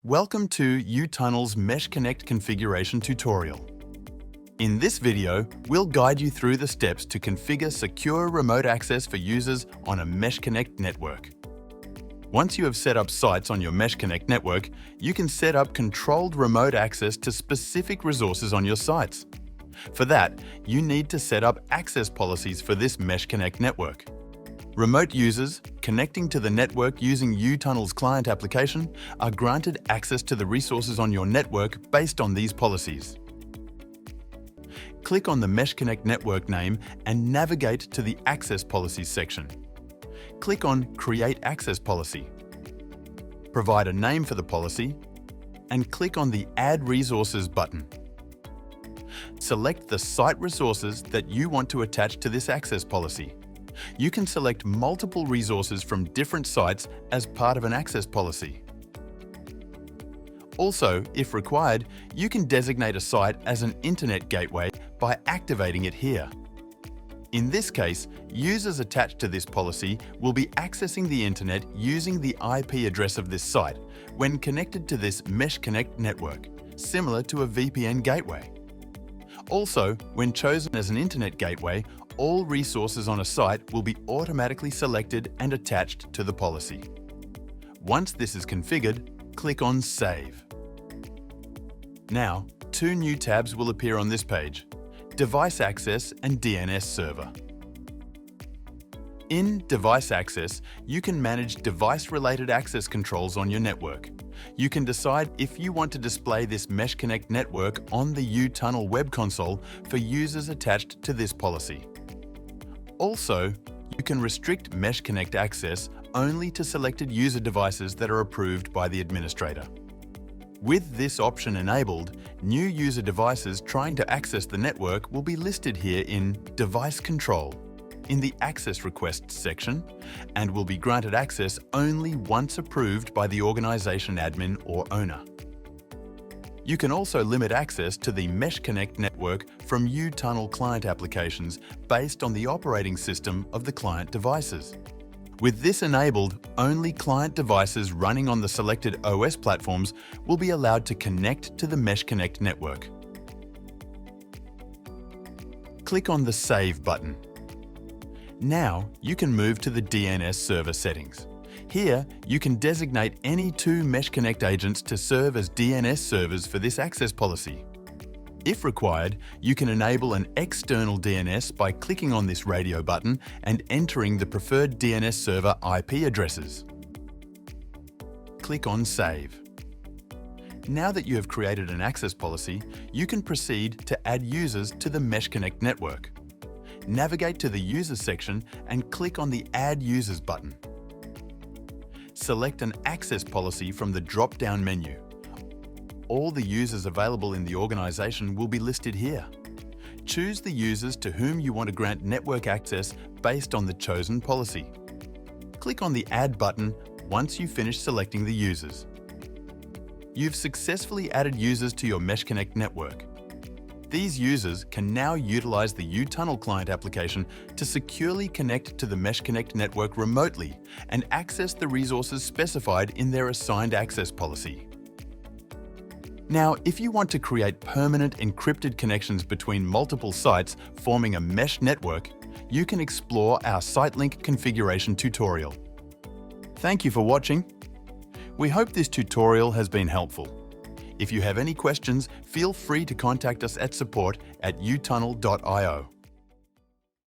Welcome to uTunnel's MeshConnect configuration tutorial. In this video, we'll guide you through the steps to configure secure remote access for users on a MeshConnect network. Once you have set up sites on your MeshConnect network, you can set up controlled remote access to specific resources on your sites. For that, you need to set up access policies for this MeshConnect network. Remote users connecting to the network using uTunnel's client application are granted access to the resources on your network based on these policies. Click on the MeshConnect network name and navigate to the Access Policies section. Click on Create Access Policy. Provide a name for the policy and click on the Add Resources button. Select the site resources that you want to attach to this access policy. You can select multiple resources from different sites as part of an access policy. Also, if required, you can designate a site as an internet gateway by activating it here. In this case, users attached to this policy will be accessing the internet using the IP address of this site when connected to this MeshConnect network, similar to a VPN gateway. Also, when chosen as an internet gateway, all resources on a site will be automatically selected and attached to the policy. Once this is configured, click on Save. Now, two new tabs will appear on this page: Device Access and DNS Server. In Device Access, you can manage device-related access controls on your network. You can decide if you want to display this MeshConnect network on the uTunnel web console for users attached to this policy. Also, you can restrict MeshConnect access only to selected user devices that are approved by the administrator. With this option enabled, new user devices trying to access the network will be listed here in Device Control in the Access Requests section and will be granted access only once approved by the organization admin or owner. You can also limit access to the MeshConnect network from uTunnel client applications based on the operating system of the client devices. With this enabled, only client devices running on the selected OS platforms will be allowed to connect to the MeshConnect network. Click on the Save button. Now, you can move to the DNS server settings. Here, you can designate any two MeshConnect agents to serve as DNS servers for this access policy. If required, you can enable an external DNS by clicking on this radio button and entering the preferred DNS server IP addresses. Click on Save. Now that you have created an access policy, you can proceed to add users to the MeshConnect network. Navigate to the Users section and click on the Add Users button. Select an access policy from the drop-down menu. All the users available in the organization will be listed here. Choose the users to whom you want to grant network access based on the chosen policy. Click on the Add button once you finish selecting the users. You've successfully added users to your MeshConnect network. These users can now utilize the uTunnel client application to securely connect to the MeshConnect network remotely and access the resources specified in their assigned access policy. Now, if you want to create permanent encrypted connections between multiple sites forming a mesh network, you can explore our site link configuration tutorial. Thank you for watching. We hope this tutorial has been helpful. If you have any questions, feel free to contact us at support@utunnel.io.